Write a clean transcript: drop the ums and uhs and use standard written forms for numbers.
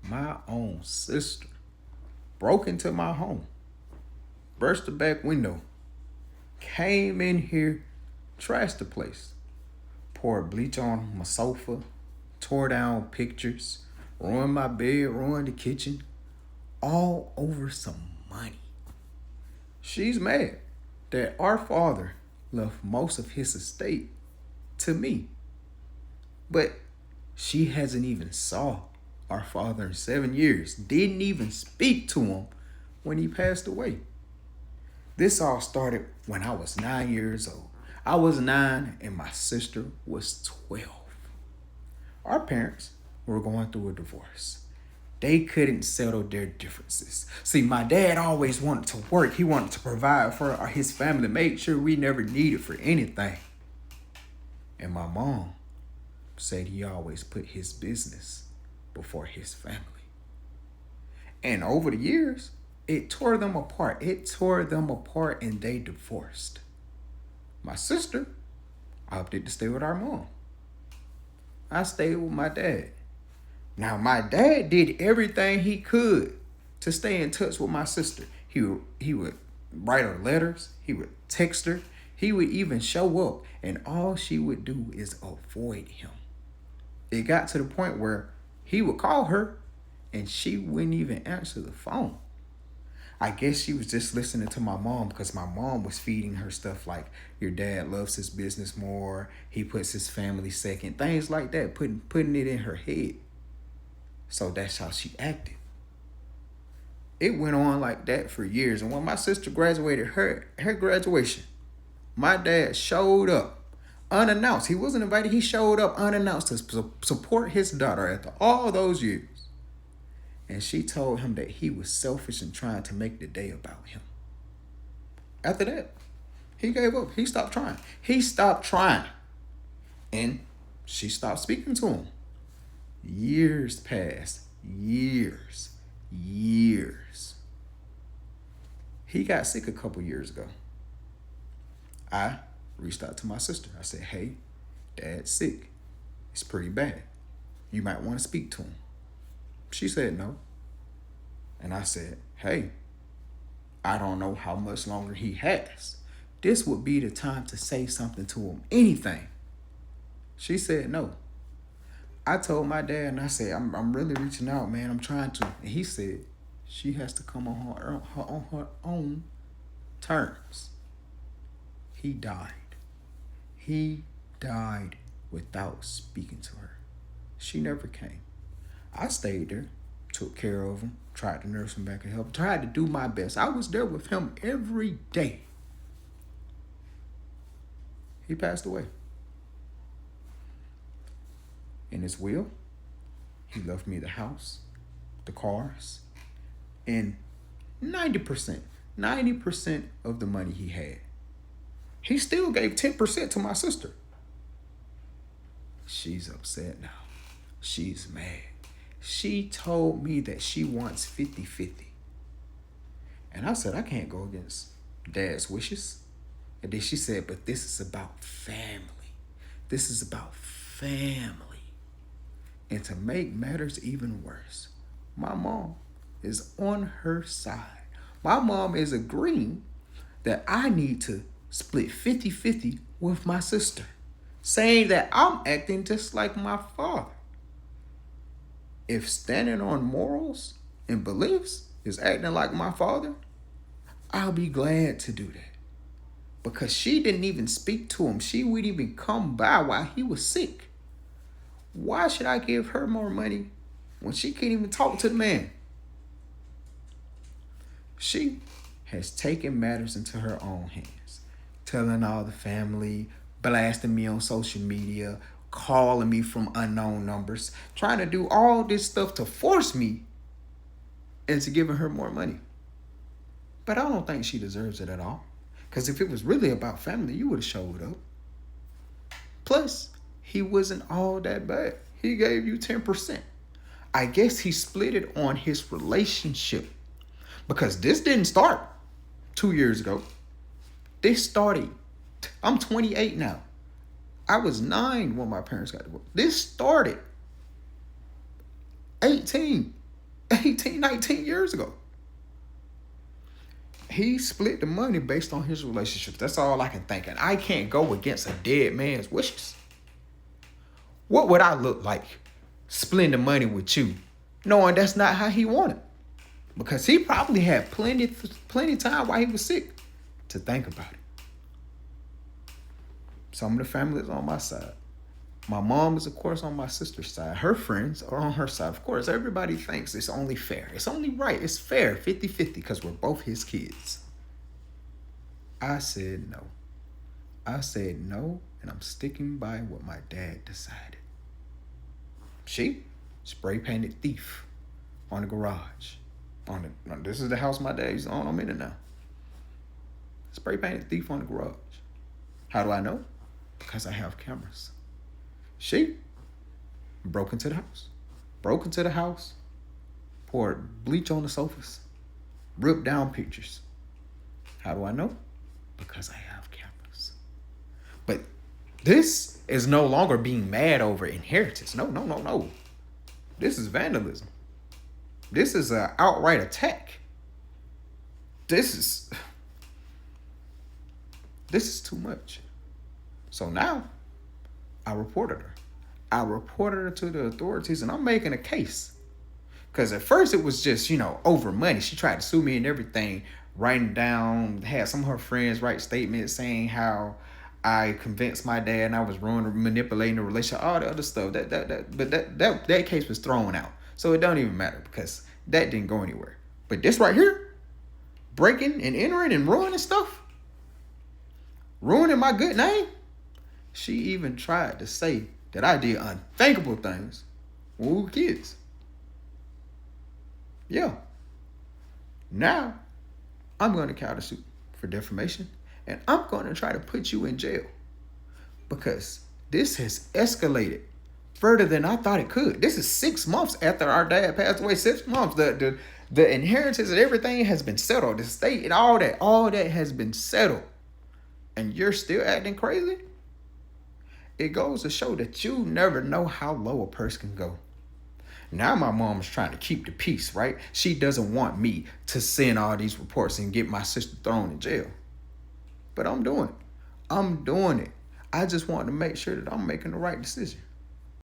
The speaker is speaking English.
My own sister broke into my home, burst the back window, came in here, trashed the place, poured bleach on my sofa, tore down pictures, ruined my bed, ruined the kitchen, all over some money. She's mad that our father left most of his estate to me, but she hasn't even saw our father in 7 years, didn't even speak to him when he passed away. This all started when I was 9 years old. I was 9 and my sister was 12. Our parents were going through a divorce. They couldn't settle their differences. See, my dad always wanted to work. He wanted to provide for his family, make sure we never needed for anything. And my mom said he always put his business before his family. And over the years, it tore them apart. It tore them apart and they divorced. My sister opted to stay with our mom. I stayed with my dad. Now, my dad did everything he could to stay in touch with my sister. He would write her letters. He would text her. He would even show up. And all she would do is avoid him. It got to the point where he would call her and she wouldn't even answer the phone. I guess she was just listening to my mom because my mom was feeding her stuff like your dad loves his business more. He puts his family second. Things like that, putting it in her head. So that's how she acted. It went on like that for years. And when my sister graduated her graduation, my dad showed up unannounced. He wasn't invited. He showed up unannounced to support his daughter after all those years. And she told him that he was selfish and trying to make the day about him. After that, he gave up. He stopped trying. He stopped trying. And she stopped speaking to him. Years passed. Years. He got sick a couple years ago. I reached out to my sister. I said, hey, Dad's sick. It's pretty bad. You might want to speak to him. She said no. And I said, hey, I don't know how much longer he has. This would be the time to say something to him, anything. She said no. I told my dad and I said, I'm really reaching out, man. I'm trying to. And he said, she has to come on her own terms. He died. He died without speaking to her. She never came. I stayed there, took care of him, tried to nurse him back and help, tried to do my best. I was there with him every day. He passed away. In his will, he left me the house, the cars, and 90% of the money he had. He still gave 10% to my sister. She's upset now. She's mad. She told me that she wants 50-50. And I said, I can't go against Dad's wishes. And then she said, but this is about family. This is about family. And to make matters even worse, my mom is on her side. My mom is agreeing that I need to split 50-50 with my sister, saying that I'm acting just like my father. If standing on morals and beliefs is acting like my father, I'll be glad to do that. Because she didn't even speak to him. She wouldn't even come by while he was sick. Why should I give her more money when she can't even talk to the man? She has taken matters into her own hands, telling all the family, blasting me on social media, calling me from unknown numbers, trying to do all this stuff to force me into giving her more money. But I don't think she deserves it at all. Because if it was really about family, you would have showed up. Plus, he wasn't all that bad. He gave you 10%. I guess he split it on his relationship. Because this didn't start 2 years ago. This started, I'm 28 now. I was 9 when my parents got divorced. This started 18. 18, 19 years ago. He split the money based on his relationship. That's all I can think. And I can't go against a dead man's wishes. What would I look like splitting the money with you, knowing that's not how he wanted? Because he probably had plenty time while he was sick to think about it. Some of the family is on my side. My mom is, of course, on my sister's side. Her friends are on her side. Of course, everybody thinks it's only fair. It's only right. It's fair, 50-50, because we're both his kids. I said no. I said no, and I'm sticking by what my dad decided. She spray painted thief on the garage. This is the house my dad used to own. I'm in it now. Spray painted thief on the garage. How do I know? Because I have cameras. She broke into the house, poured bleach on the sofas, ripped down pictures. How do I know? Because I have cameras. But this is no longer being mad over inheritance. No. This is vandalism. This is an outright attack. This is too much. So now, I reported her. I reported her to the authorities, and I'm making a case. Because at first it was just, over money. She tried to sue me and everything, writing down, had some of her friends write statements saying how I convinced my dad and I was manipulating the relationship, all the other stuff. But that case was thrown out. So it don't even matter because that didn't go anywhere. But this right here, breaking and entering and ruining stuff, ruining my good name. She even tried to say that I did unthinkable things when we were kids. Yeah. Now, I'm going to countersuit for defamation, and I'm going to try to put you in jail because this has escalated further than I thought it could. This is 6 months after our dad passed away. 6 months. The inheritance and everything has been settled. The estate and all that has been settled. And you're still acting crazy? It goes to show that you never know how low a person can go. Now my mom is trying to keep the peace, right? She doesn't want me to send all these reports and get my sister thrown in jail. But I'm doing it. I just want to make sure that I'm making the right decision.